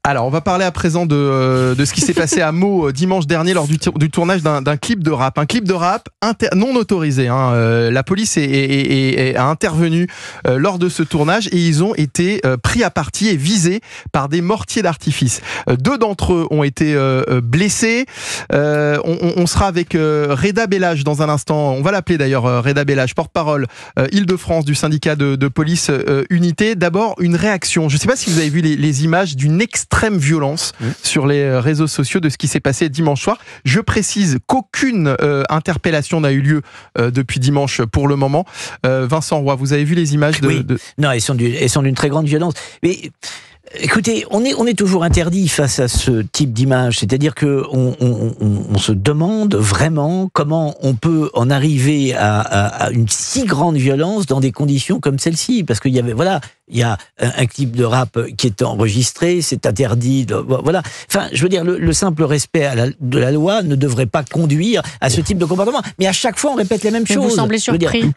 Alors, on va parler à présent de ce qui s'est passé à Meaux dimanche dernier lors du tournage d'un clip de rap. Un clip de rap non autorisé. La police a intervenu lors de ce tournage et ils ont été pris à partie et visés par des mortiers d'artifice. 2 d'entre eux ont été blessés. On sera avec Reda Bellage dans un instant. On va l'appeler d'ailleurs Reda Bellage, porte-parole Île-de-France du syndicat de police Unité. D'abord, une réaction. Je ne sais pas si vous avez vu les images d'une extrême violence sur les réseaux sociaux de ce qui s'est passé dimanche soir. Je précise qu'aucune interpellation n'a eu lieu depuis dimanche pour le moment. Vincent Roy, vous avez vu les images Non, elles sont d'une très grande violence. Mais écoutez, on est toujours interdit face à ce type d'image. C'est-à-dire que on se demande vraiment comment on peut en arriver à une si grande violence dans des conditions comme celle-ci. Parce qu'il y avait, il y a un clip de rap qui est enregistré, c'est interdit, voilà. Enfin, je veux dire, le simple respect de la loi ne devrait pas conduire à ce type de comportement. Mais à chaque fois, on répète les mêmes choses. Vous semblez surpris.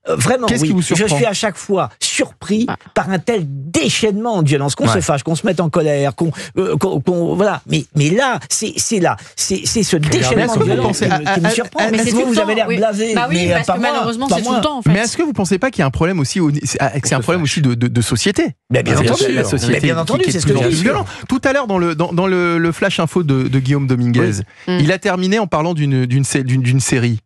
Vraiment, oui. Je suis à chaque fois surpris par un tel déchaînement de violence, qu'on se fâche, qu'on se mette en colère, voilà. Mais là, c'est ce déchaînement de violence qui me surprend. Mais c'est vous avez l'air blasé. Bah oui, parce que malheureusement, c'est tout le temps, en fait. Mais est-ce que vous ne pensez pas qu'il y a un problème aussi, c'est un problème aussi de société? Bien entendu, la société bien entendu, c'est ce que je dis. Tout à l'heure, dans le flash info de Guillaume Dominguez, il a terminé en parlant d'une série.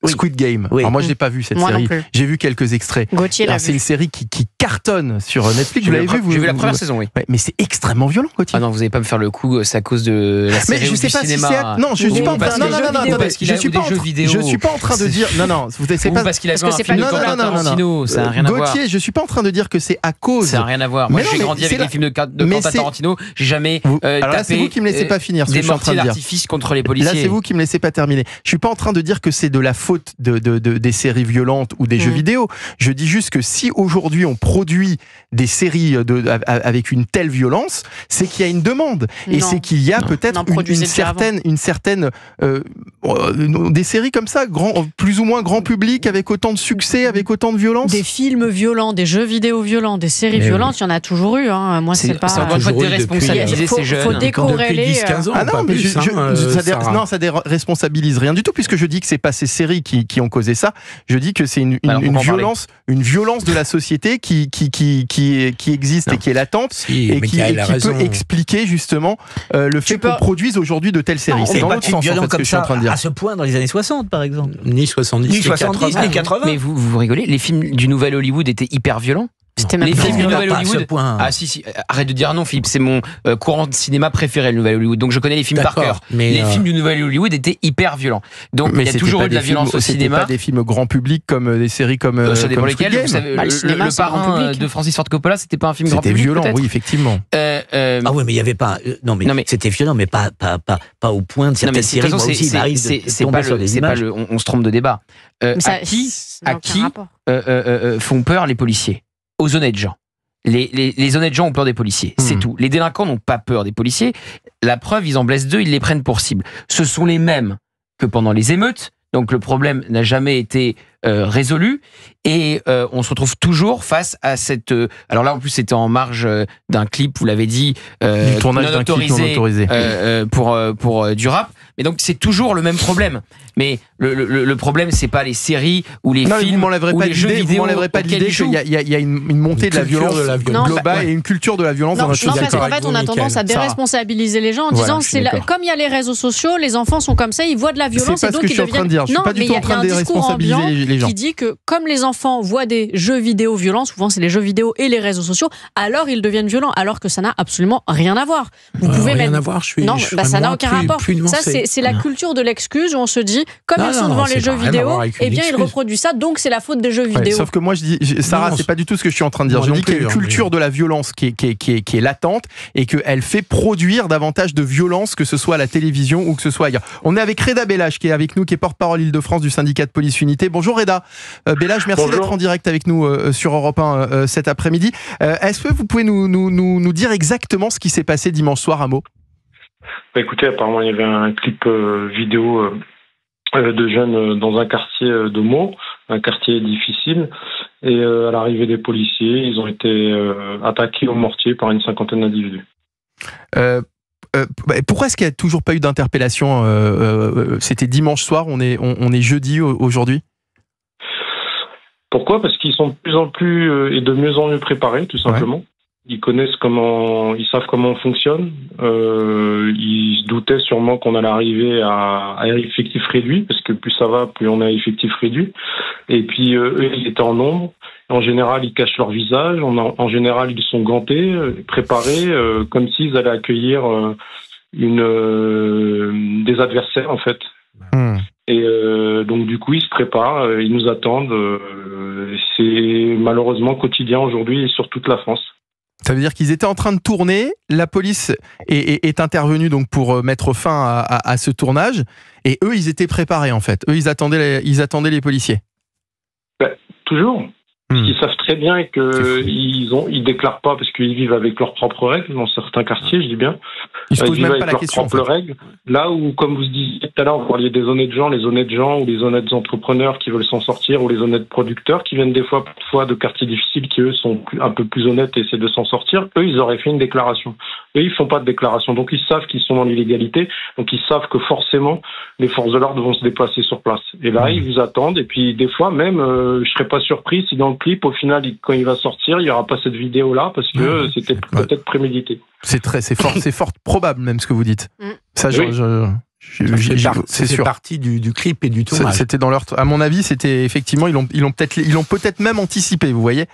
Squid Game. Alors moi je n'ai pas vu cette série. J'ai vu quelques extraits. C'est une série qui cartonne sur Netflix. Vous l'avez vu? J'ai vu la première saison, oui. Ouais, mais c'est extrêmement violent, Gauthier. Ah non, vous n'allez pas me faire le coup, c'est à cause de la série ou du cinéma. Non, je suis pas en train. Non, parce qu'il a des jeux vidéo. Je suis pas en train de dire. Non, c'est pas parce qu'il a vu un film de Quentin Tarantino. Ça n'a rien à voir. Gauthier, je suis pas en train de dire que c'est à cause. Ça n'a rien à voir. Moi, j'ai grandi avec les films de Quentin Tarantino. J'ai jamais tapé. C'est vous qui me laissez pas finir. Des mortiers d'artifice contre les policiers. Là, c'est vous qui me laissez pas terminer. Je suis pas en train de dire que c'est de la faute des séries violentes ou des jeux vidéo. Je dis juste que si aujourd'hui on produit des séries avec une telle violence, c'est qu'il y a une demande et c'est qu'il y a peut-être une certaine des séries comme ça, plus ou moins grand public, avec autant de succès, avec autant de violence. Des films violents, des jeux vidéo violents, des séries violentes, il y en a toujours eu. Moi, c'est pas. Ça doit pas déresponsabiliser ces jeunes. Faut décorréler. Depuis 10-15 ans. Ah non, mais ça déresponsabilise rien du tout, puisque je dis que c'est pas ces séries qui ont causé ça. Je dis que c'est une violence de la société qui existe et qui est latente et qui peut expliquer justement le fait qu'on produise aujourd'hui de telles séries. C'est dans l'autre sens, en fait, ce que je suis en train de dire. À ce point dans les années 60, par exemple. Ni 70, ni 80. Mais vous rigolez, les films du Nouvel Hollywood étaient hyper violents. Les films du Nouvel Hollywood. Ah si, arrête de dire non, Philippe, c'est mon courant de cinéma préféré, le Nouvel Hollywood. Donc je connais les films par cœur. Les films du Nouvel Hollywood étaient hyper violents. Donc il y a toujours eu de la violence au cinéma. Pas des films grand public comme des séries comme. Ça dépend lesquels. Le Parrain de Francis Ford Coppola, c'était pas un film grand public. C'était violent, oui, effectivement. Ah oui, mais il y avait pas. Non, mais c'était violent, mais pas au point de certaines séries. On se trompe de débat. À qui font peur les policiers? Aux honnêtes gens. Les honnêtes gens ont peur des policiers, c'est tout. Les délinquants n'ont pas peur des policiers. La preuve, ils en blessent 2, ils les prennent pour cible. Ce sont les mêmes que pendant les émeutes. Donc le problème n'a jamais été résolu et on se retrouve toujours face à cette. Alors là, en plus, c'était en marge d'un clip, vous l'avez dit, du tournage d'un clip non autorisé pour du rap. Mais donc c'est toujours le même problème. Mais le problème, c'est pas les séries ou les films ou les jeux vidéo. Vous m'enlèverez pas l'idée qu'il y a une montée de la violence globale et une culture de la violence dans la société. Non, parce qu'en fait, on a tendance à déresponsabiliser les gens en disant comme il y a les réseaux sociaux, les enfants sont comme ça, ils voient de la violence et donc ils deviennent. Je suis pas du tout en train de déresponsabiliser les gens. Qui dit que comme les enfants voient des jeux vidéo violents, souvent c'est les jeux vidéo et les réseaux sociaux, alors ils deviennent violents, alors que ça n'a absolument rien à voir. Vous pouvez rien à voir. Ça n'a aucun rapport. Ça, c'est la culture de l'excuse où on se dit, comme ils sont devant les jeux vidéo, eh bien ils reproduisent ça, donc c'est la faute des jeux vidéo. Sauf que moi je dis, Sarah, c'est pas du tout ce que je suis en train de dire. Je dis qu'il y a une culture de la violence qui est latente et qu'elle fait produire davantage de violence, que ce soit à la télévision ou que ce soit ailleurs. On est avec Reda Bellage qui est avec nous, qui est porte-parole Île-de-France du syndicat de police Unité. Bonjour Reda. Bellage, merci d'être en direct avec nous sur Europe 1 cet après-midi. Est-ce que vous pouvez nous dire exactement ce qui s'est passé dimanche soir à Meaux? Écoutez, apparemment il y avait un clip vidéo de jeunes dans un quartier de Meaux, un quartier difficile, Et à l'arrivée des policiers, ils ont été attaqués au mortier par une cinquantaine d'individus. Pourquoi est-ce qu'il n'y a toujours pas eu d'interpellation? C'était dimanche soir, on est jeudi aujourd'hui. Pourquoi? Parce qu'ils sont de plus en plus et de mieux en mieux préparés, tout simplement. Ouais. Ils savent comment on fonctionne. Ils se doutaient sûrement qu'on allait arriver à effectif réduit, parce que plus ça va, plus on a effectif réduit. Et puis eux, ils étaient en nombre. En général, ils cachent leur visage. En général, ils sont gantés, préparés, comme s'ils allaient accueillir des adversaires, en fait. Et donc du coup, ils se préparent, ils nous attendent. C'est malheureusement quotidien aujourd'hui et sur toute la France. Ça veut dire qu'ils étaient en train de tourner, la police est intervenue donc pour mettre fin à ce tournage, et eux, ils étaient préparés en fait. Eux, ils attendaient les policiers. Toujours. Ils savent très bien qu'ils déclarent pas parce qu'ils vivent avec leurs propres règles dans certains quartiers, je dis bien. Ils se posent même pas la question. Leurs propres règles. Là où, comme vous disiez tout à l'heure, vous parliez des honnêtes gens, les honnêtes gens ou les honnêtes entrepreneurs qui veulent s'en sortir, ou les honnêtes producteurs qui viennent des fois de quartiers difficiles qui eux sont un peu plus honnêtes et essaient de s'en sortir. Eux, ils auraient fait une déclaration. Eux, ils font pas de déclaration, donc ils savent qu'ils sont dans l'illégalité, donc ils savent que forcément les forces de l'ordre vont se déplacer sur place. Et là, ils vous attendent. Et puis des fois même, je serais pas surpris si dans le clip, au final, quand il va sortir, il y aura pas cette vidéo-là parce que c'était peut-être prémédité. C'est fort probable même ce que vous dites. Ça, oui. C'est sûr. Partie du clip et du tournage. C'était dans leur. À mon avis, c'était effectivement ils l'ont peut-être même anticipé. Vous voyez.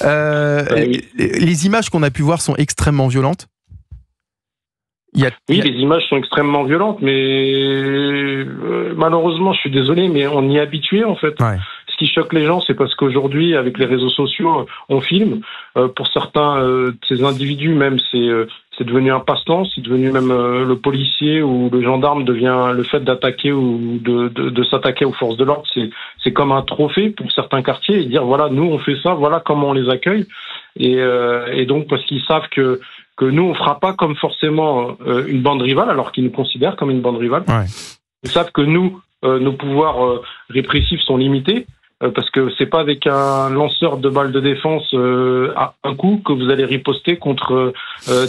Oui. Les images qu'on a pu voir sont extrêmement violentes. Les images sont extrêmement violentes, mais malheureusement, je suis désolé, mais on y est habitué en fait. Ouais. Ce qui choque les gens, c'est parce qu'aujourd'hui, avec les réseaux sociaux, on filme. Pour certains de ces individus, même, c'est devenu un passe-temps. C'est devenu même le policier ou le gendarme devient le fait d'attaquer ou de s'attaquer aux forces de l'ordre. C'est comme un trophée pour certains quartiers et dire voilà, nous on fait ça, voilà comment on les accueille. Et donc parce qu'ils savent que nous on fera pas comme forcément une bande rivale, alors qu'ils nous considèrent comme une bande rivale. Ouais. Ils savent que nous, nos pouvoirs répressifs sont limités. Parce que c'est pas avec un lanceur de balles de défense à un coup que vous allez riposter contre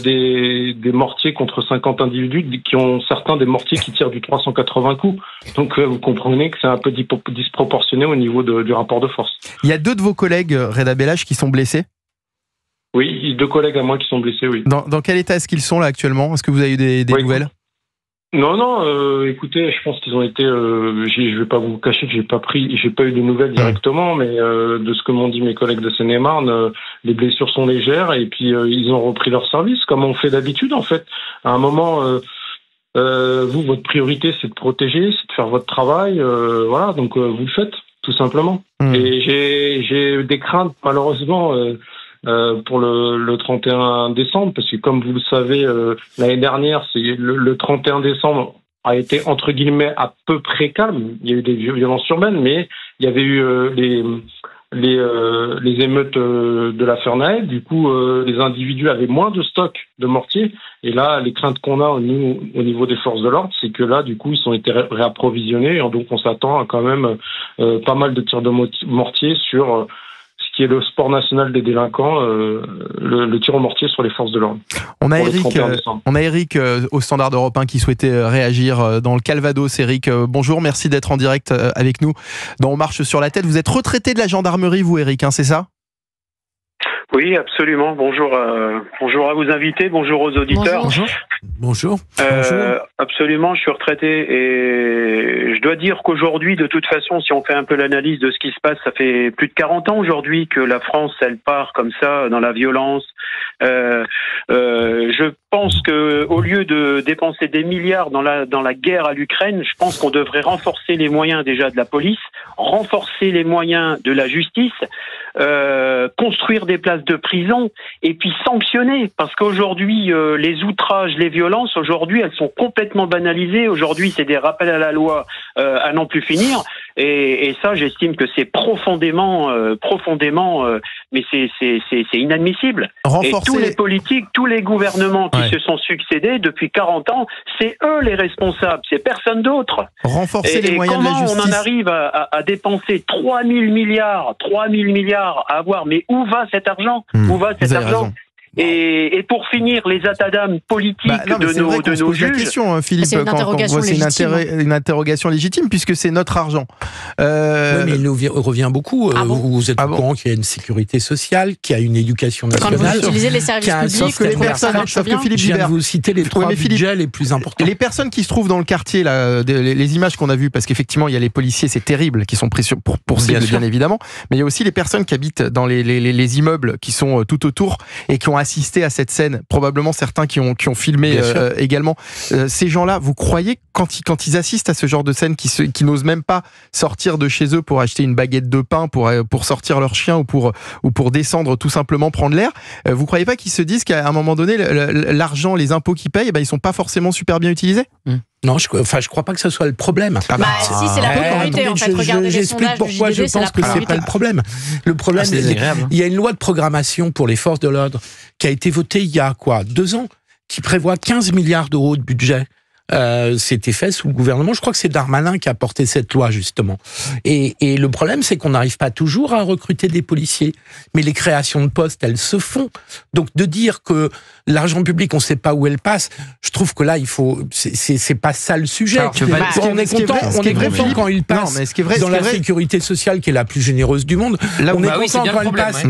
des mortiers, contre 50 individus qui ont certains des mortiers qui tirent du 380 coups. Donc vous comprenez que c'est un peu disproportionné au niveau du rapport de force. Il y a 2 de vos collègues, Reda Bellach, qui sont blessés? Oui, 2 collègues à moi qui sont blessés, oui. Dans quel état est-ce qu'ils sont là actuellement? Est-ce que vous avez eu des nouvelles? Non, écoutez, je pense qu'ils ont été. Je vais pas vous cacher que j'ai pas eu de nouvelles directement, mais de ce que m'ont dit mes collègues de Seine-et-Marne, les blessures sont légères et puis ils ont repris leur service comme on fait d'habitude en fait. À un moment, vous, votre priorité, c'est de protéger, c'est de faire votre travail, voilà. Donc vous le faites tout simplement. Et j'ai des craintes malheureusement. Pour le 31 décembre, parce que comme vous le savez, l'année dernière, le 31 décembre a été entre guillemets à peu près calme. Il y a eu des violences urbaines, mais il y avait eu les émeutes de la Fernaille. Du coup, les individus avaient moins de stock de mortiers. Et là, les craintes qu'on a au niveau des forces de l'ordre, c'est que là, du coup, ils ont été réapprovisionnés. Et donc, on s'attend à quand même pas mal de tirs de mortier sur qui est le sport national des délinquants, le tir au mortier sur les forces de l'ordre. On a Eric au Standard Europe 1 qui souhaitait réagir dans le Calvados. Eric, bonjour, merci d'être en direct avec nous dans On marche sur la tête. Vous êtes retraité de la gendarmerie, vous, Eric, hein, c'est ça? Oui, absolument. Bonjour à vos invités, bonjour aux auditeurs. Bonjour. Absolument, je suis retraité et je dois dire qu'aujourd'hui, de toute façon, si on fait un peu l'analyse de ce qui se passe, ça fait plus de 40 ans aujourd'hui que la France, elle part comme ça dans la violence. Je pense que au lieu de dépenser des milliards dans la guerre à l'Ukraine, je pense qu'on devrait renforcer les moyens déjà de la police, renforcer les moyens de la justice, construire des places de prison et puis sanctionner, parce qu'aujourd'hui les outrages, les violences, aujourd'hui elles sont complètement banalisées. Aujourd'hui c'est des rappels à la loi à n'en plus finir, et ça j'estime que c'est profondément mais c'est inadmissible. Renforcer... Et tous les politiques, tous les gouvernements qui se sont succédés depuis 40 ans, c'est eux les responsables, c'est personne d'autre. Renforcer les moyens de la justice. Comment on en arrive à dépenser 3 000 milliards à avoir, mais où va cet argent? Où va cet argent? Et pour finir, les atadams politiques de nos juges. La question, Philippe, c'est une interrogation légitime puisque c'est notre argent. Oui, mais il revient beaucoup. Vous êtes au courant qu'il y a une sécurité sociale, qu'il y a une éducation nationale. Quand vous utilisez les services publics, sauf que Philippe je viens de vous citer les 3 budgets les plus importants. Les personnes qui se trouvent dans le quartier, là, les images qu'on a vues, parce qu'effectivement, il y a les policiers, c'est terrible, qui sont pris pour cible, bien évidemment, mais il y a aussi les personnes qui habitent dans les immeubles qui sont tout autour et qui ont assisté à cette scène, probablement certains qui ont filmé également. Ces gens-là, vous croyez quand ils assistent à ce genre de scène, qui n'osent même pas sortir de chez eux pour acheter une baguette de pain, pour sortir leur chien ou pour descendre tout simplement prendre l'air, vous croyez pas qu'ils se disent qu'à un moment donné, l'argent, les impôts qu'ils payent, ils sont pas forcément super bien utilisés? Non, je crois pas que ce soit le problème. Si, c'est la priorité, en fait. Regardez les sondages du JDD, je pense que c'est pas le problème. Le problème, il y a une loi de programmation pour les forces de l'ordre qui a été votée il y a 2 ans, qui prévoit 15 milliards d'euros de budget. C'était fait sous le gouvernement. Je crois que c'est Darmanin qui a porté cette loi, justement. Et le problème, c'est qu'on n'arrive pas toujours à recruter des policiers. Mais les créations de postes, elles se font. Donc, de dire que l'argent public, on ne sait pas où elle passe, je trouve que là, c'est pas ça le sujet. Alors, on est content quand il passe dans la sécurité sociale, qui est la plus généreuse du monde. Là, on est content quand elle passe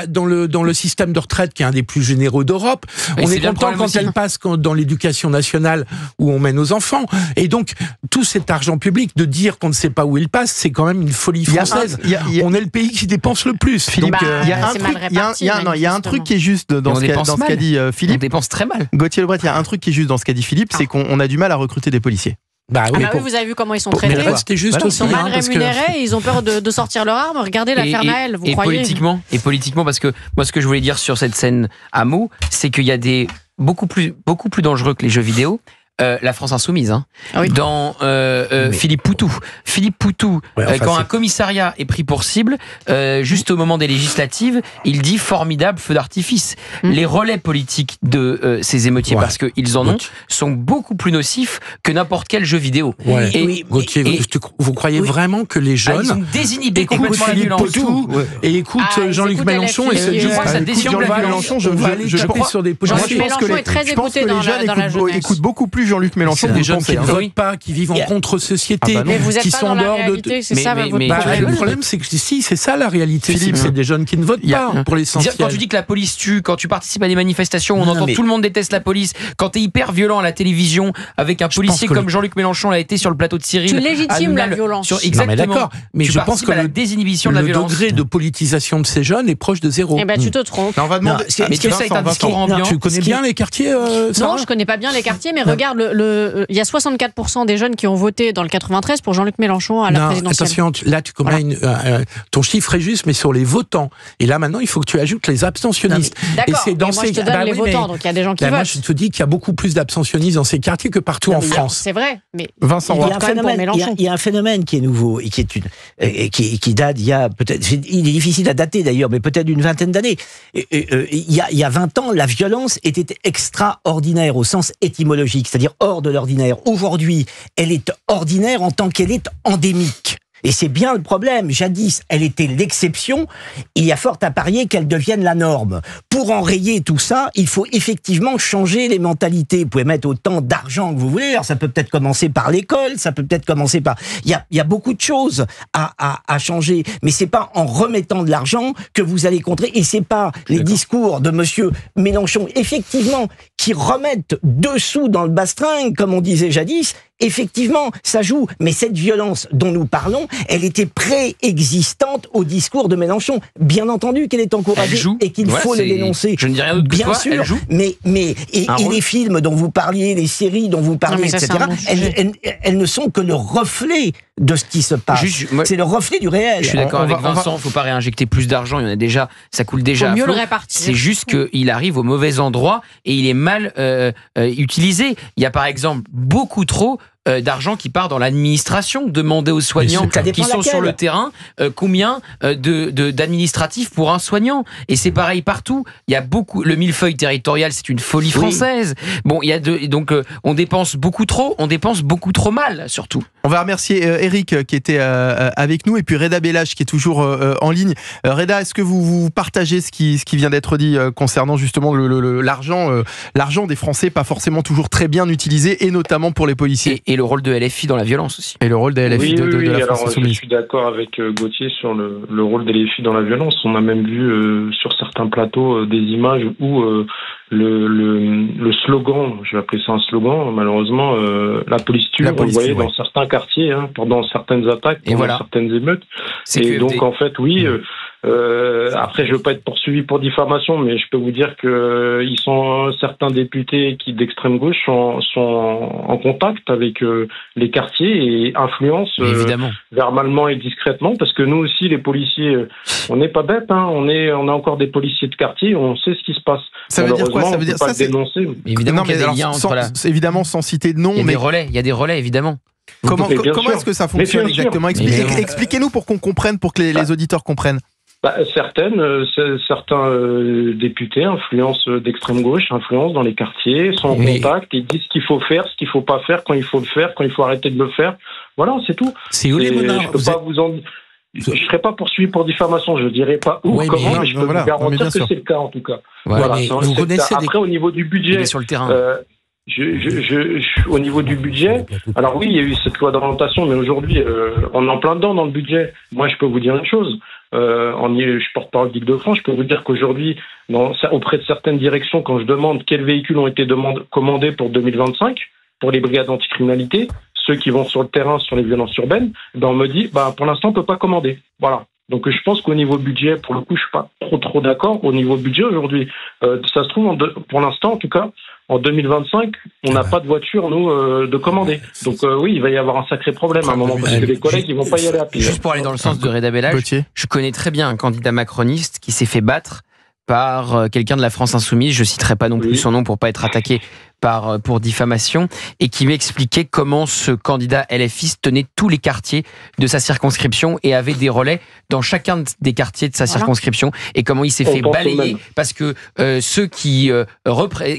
dans le système de retraite, qui est un des plus généreux d'Europe. On est content quand elle passe dans l'éducation nationale, où on met nos enfants. Et donc, tout cet argent public, de dire qu'on ne sait pas où il passe, c'est quand même une folie française. On est le pays qui dépense le plus. Philippe, il y a un truc qui est juste dans ce qu'a dit Philippe. On dépense très mal. Gauthier Lebret, il y a un truc qui est juste dans ce qu'a dit Philippe, c'est qu'on a du mal à recruter des policiers. Oui, vous avez vu comment ils sont traités. C'était juste ils sont mal rémunérés, ils ont peur de sortir leur arme. Regardez l'affaire Naël, vous croyez? Et politiquement, parce que moi, ce que je voulais dire sur cette scène à Meaux, c'est qu'il y a des beaucoup plus dangereux que les jeux vidéo. La France Insoumise, dans Philippe Poutou. Philippe Poutou, quand un commissariat est pris pour cible, juste au moment des législatives, il dit formidable feu d'artifice. Les relais politiques de ces émeutiers, parce qu'ils en ont, sont beaucoup plus nocifs que n'importe quel jeu vidéo. Gauthier, vous croyez vraiment que les jeunes ils ont désinhibé complètement Philippe la violence Poutou et écoutent Jean-Luc Mélenchon et se disent Jean-Luc Mélenchon, je pense sur des Jean-Luc Mélenchon est très écouté dans la jeunesse. Écoute beaucoup plus Jean-Luc Mélenchon. Des jeunes qui ne votent pas, qui vivent en contre-société, qui sont en dehors de... C'est ça, le problème, c'est que si, c'est ça la réalité. C'est des jeunes qui ne votent pas, pour l'essentiel. Quand tu dis que la police tue, quand tu participes à des manifestations, on entend tout le monde déteste la police, quand tu es hyper violent à la télévision, avec un policier comme Jean-Luc Mélenchon l'a été sur le plateau de Cyril... Tu légitimes la violence. Exactement. Mais je pense que la désinhibition de la violence. Le degré de politisation de ces jeunes est proche de 0. Eh ben, tu te trompes. On va demander... Mais tu sais, c'est un discours ambiant. Tu connais bien les quartiers, Sarah ? Non, je connais pas bien les quartiers, mais regarde, il y a 64% des jeunes qui ont voté dans le 93 pour Jean-Luc Mélenchon à la présidentielle. Attention, là tu commets ton chiffre est juste, mais sur les votants. Et là maintenant, il faut que tu ajoutes les abstentionnistes. D'accord, et moi je te donne les votants, donc il y a des gens qui votent. Moi je te dis qu'il y a beaucoup plus d'abstentionnistes dans ces quartiers que partout en France. C'est vrai, mais Vincent, il y a un phénomène qui est nouveau et qui date, il y a peut-être, il est difficile à dater d'ailleurs, mais peut-être une vingtaine d'années. Il y a 20 ans, la violence était extraordinaire au sens étymologique, c'est-à-dire hors de l'ordinaire. Aujourd'hui, elle est ordinaire en tant qu'elle est endémique. Et c'est bien le problème. Jadis, elle était l'exception. Il y a fort à parier qu'elle devienne la norme. Pour enrayer tout ça, il faut effectivement changer les mentalités. Vous pouvez mettre autant d'argent que vous voulez. Alors, ça peut peut-être commencer par l'école, ça peut peut-être commencer par... Il y a beaucoup de choses à changer. Mais c'est pas en remettant de l'argent que vous allez contrer. Et c'est pas les discours de monsieur Mélenchon, effectivement, qui remettent dessous dans le bastringue, comme on disait jadis. Effectivement, ça joue, mais cette violence dont nous parlons, elle était préexistante au discours de Mélenchon. Bien entendu qu'elle est encouragée et qu'il faut le dénoncer. Je ne dis rien d'autre que bien toi, sûr, elle joue. mais les films dont vous parliez, les séries dont vous parliez, etc., elles ne sont que le reflet de ce qui se passe. C'est le reflet du réel. Je suis d'accord avec Vincent, il ne faut pas réinjecter plus d'argent, il y en a déjà, ça coule déjà à flot. C'est juste qu'il arrive au mauvais endroit et il est mal utilisé. Il y a par exemple beaucoup trop d'argent qui part dans l'administration. Demandez aux soignants qui sont sur le terrain combien d'administratifs pour un soignant. Et c'est pareil partout. Il y a beaucoup. Le millefeuille territorial, c'est une folie française. Bon, il y a donc on dépense beaucoup trop. On dépense beaucoup trop mal, surtout. On va remercier Eric qui était avec nous et puis Reda Bellach qui est toujours en ligne. Reda, est-ce que vous partagez ce qui vient d'être dit concernant justement l'argent des Français pas forcément toujours très bien utilisé et notamment pour les policiers et le rôle de LFI dans la violence aussi. Et le rôle des LFI de la France Insoumise. Je suis d'accord avec Gauthier sur le rôle des LFI dans la violence. On a même vu sur certains plateaux des images où le slogan, je vais appeler ça un slogan, malheureusement, la police tue, on le voyait dans certains quartiers, pendant certaines attaques, pendant certaines émeutes. Et donc, en fait, après, je veux pas être poursuivi pour diffamation, mais je peux vous dire que certains députés d'extrême gauche sont en contact avec les quartiers et influencent verbalement et discrètement, parce que nous aussi, les policiers, on n'est pas bêtes, on a encore des policiers de quartier, on sait ce qui se passe. Ça veut dire quoi? Ça veut dire ça, c'est dénoncer. Évidemment qu'il y a des liens entre évidemment, sans citer de nom, il y a des relais, évidemment. Comment est-ce que ça fonctionne exactement? Expliquez-nous pour qu'on comprenne, pour que les auditeurs comprennent. Certains députés influencent d'extrême gauche, influencent dans les quartiers, sont en contact, ils disent ce qu'il faut faire, ce qu'il faut pas faire, quand il faut le faire, quand il faut arrêter de le faire. Voilà, c'est tout. C'est où les monarques? Je ne serai pas poursuivi pour diffamation, je ne dirais pas où, comment, mais je peux vous garantir que c'est le cas en tout cas. Vous connaissez Après, au niveau du budget, sur le terrain. Au niveau du budget, alors oui, il y a eu cette loi d'orientation, mais aujourd'hui, on est en plein dedans dans le budget. Moi, je peux vous dire une chose. Je porte-parole d'Île-de-France, je peux vous dire qu'aujourd'hui, auprès de certaines directions, quand je demande quels véhicules ont été commandés pour 2025, pour les brigades anticriminalité, ceux qui vont sur le terrain sur les violences urbaines, on me dit, pour l'instant, on peut pas commander. Voilà. Donc je pense qu'au niveau budget, pour le coup, je suis pas trop d'accord. Au niveau budget aujourd'hui, ça se trouve, pour l'instant, en tout cas, en 2025, on n'a pas de voiture, nous, de commander. Donc oui, il va y avoir un sacré problème à un moment, parce que les collègues, ils vont pas y aller à pied. Juste pour aller dans le sens de Reda Bellach, je connais très bien un candidat macroniste qui s'est fait battre par quelqu'un de la France Insoumise, je citerai pas non plus son nom pour pas être attaqué pour diffamation, et qui m'expliquait comment ce candidat LFI tenait tous les quartiers de sa circonscription et avait des relais dans chacun des quartiers de sa circonscription, et comment il s'est fait balayer parce que ceux qui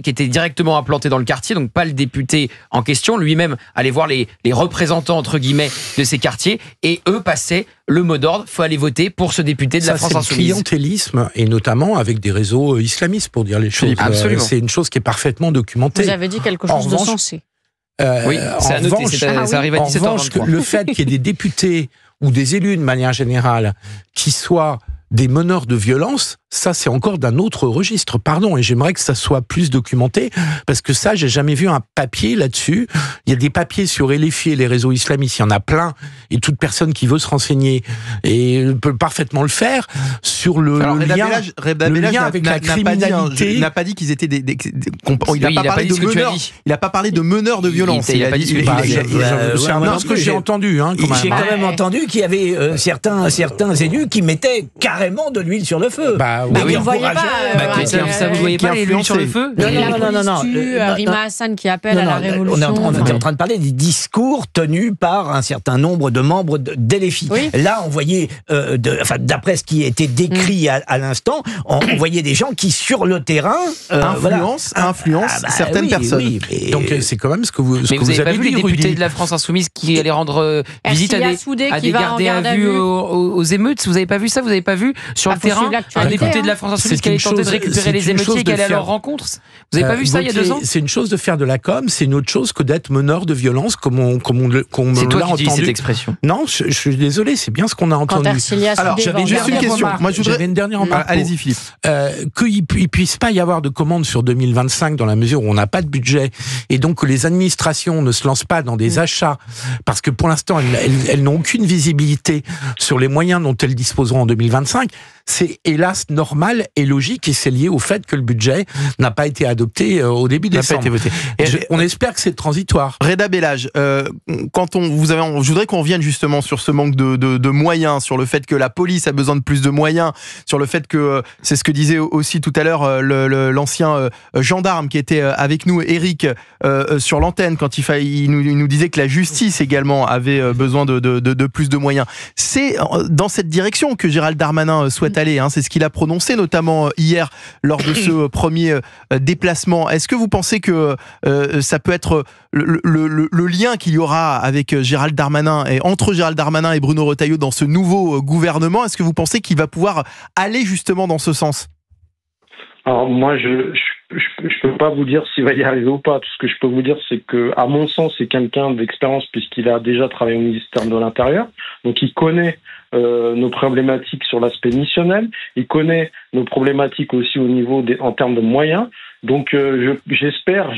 étaient directement implantés dans le quartier, donc pas le député en question, lui-même allait voir les représentants entre guillemets de ces quartiers, et eux passaient le mot d'ordre, faut aller voter pour ce député de la France Insoumise. C'est le clientélisme, et notamment avec des réseaux islamistes, pour dire les choses. Absolument. C'est une chose qui est parfaitement documentée. Vous avez dit quelque chose de sensé. Oui, c'est à noter, ça arrive à 17h23. En revanche, le fait qu'il y ait des députés ou des élus de manière générale qui soient des meneurs de violence, ça c'est encore d'un autre registre, pardon, et j'aimerais que ça soit plus documenté, parce que ça, j'ai jamais vu un papier là-dessus. Il y a des papiers sur LFI et les réseaux islamistes, il y en a plein, et toute personne qui veut se renseigner et peut parfaitement le faire sur le lien avec la criminalité. Il n'a pas dit qu'ils étaient il n'a pas parlé de meneurs de violence. Il a pas dit ce que j'ai entendu. J'ai quand même entendu qu'il y avait certains élus qui mettaient carrément de l'huile sur le feu. Vous ne voyez pas. Ça, vous voyez pas l'huile sur le feu? Non. Rima Hassan qui appelle à la révolution. On est en train de parler des discours tenus par un certain nombre de membres d'LFI. Là, on voyait, d'après ce qui était décrit à l'instant, on voyait des gens qui, sur le terrain, influencent certaines personnes. Donc c'est quand même ce que vous avez avez vu, les députés de la France Insoumise qui allaient rendre visite à des gardés à vue aux émeutes. Vous n'avez pas vu ça? Vous n'avez pas vu sur le terrain un député de la France Insoumise qui allait tenter de récupérer les émeutiers et qui allait à leur rencontre? Vous n'avez pas vu ça il y a 2 ans? C'est une chose de faire de la com, c'est une autre chose que d'être meneur de violence, comme on l'a entendu. C'est toi qui dis cette expression. Non, je suis désolé, c'est bien ce qu'on a entendu. Alors, j'avais juste une question. Moi, j'avais une dernière remarque. Allez-y, Philippe. Qu'il ne puisse pas y avoir de commandes sur 2025 dans la mesure où on n'a pas de budget, et donc que les administrations ne se lancent pas dans des achats, parce que pour l'instant, elles n'ont aucune visibilité sur les moyens dont elles disposeront en 2025, c'est hélas normal et logique, et c'est lié au fait que le budget n'a pas été adopté au début décembre. N'a pas été voté. On espère que c'est transitoire. Reda Bellage, je voudrais qu'on revienne justement sur ce manque de moyens, sur le fait que la police a besoin de plus de moyens, sur le fait que, c'est ce que disait aussi tout à l'heure l'ancien gendarme qui était avec nous, Eric, sur l'antenne, quand il nous disait que la justice également avait besoin de plus de moyens. C'est dans cette direction que Gérald Darmanin souhaite aller, hein. C'est ce qu'il a prononcé notamment hier lors de ce premier déplacement. Est-ce que vous pensez que ça peut être le lien qu'il y aura avec Gérald Darmanin et entre Gérald Darmanin et Bruno Retailleau dans ce nouveau gouvernement? Est-ce que vous pensez qu'il va pouvoir aller justement dans ce sens? Alors moi, je peux pas vous dire s'il va y arriver ou pas. Tout ce que je peux vous dire, c'est que, à mon sens, c'est quelqu'un d'expérience puisqu'il a déjà travaillé au ministère de l'Intérieur. Donc, il connaît nos problématiques sur l'aspect missionnel. Il connaît nos problématiques aussi au niveau en termes de moyens. Donc, j'espère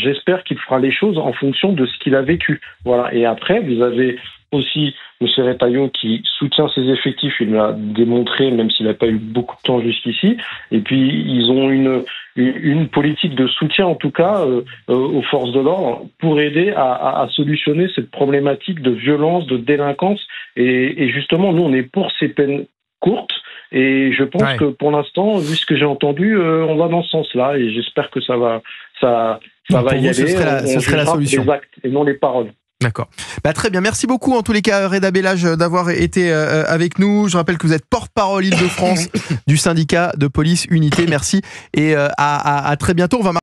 qu'il fera les choses en fonction de ce qu'il a vécu. Voilà. Et après, vous avez aussi M. Retailleau qui soutient ses effectifs, il l'a démontré, même s'il n'a pas eu beaucoup de temps jusqu'ici. Et puis, ils ont une politique de soutien, en tout cas, aux forces de l'ordre, pour aider à solutionner cette problématique de violence, de délinquance. Et justement, nous, on est pour ces peines courtes. Et je pense que pour l'instant, vu ce que j'ai entendu, on va dans ce sens-là. Et j'espère que ça va y aller. Ce serait la solution. Les actes et non les paroles. D'accord. Très bien. Merci beaucoup en tous les cas, Reda Bellage, d'avoir été avec nous. Je rappelle que vous êtes porte-parole Île-de-France du syndicat de police Unité. Merci et à très bientôt. On va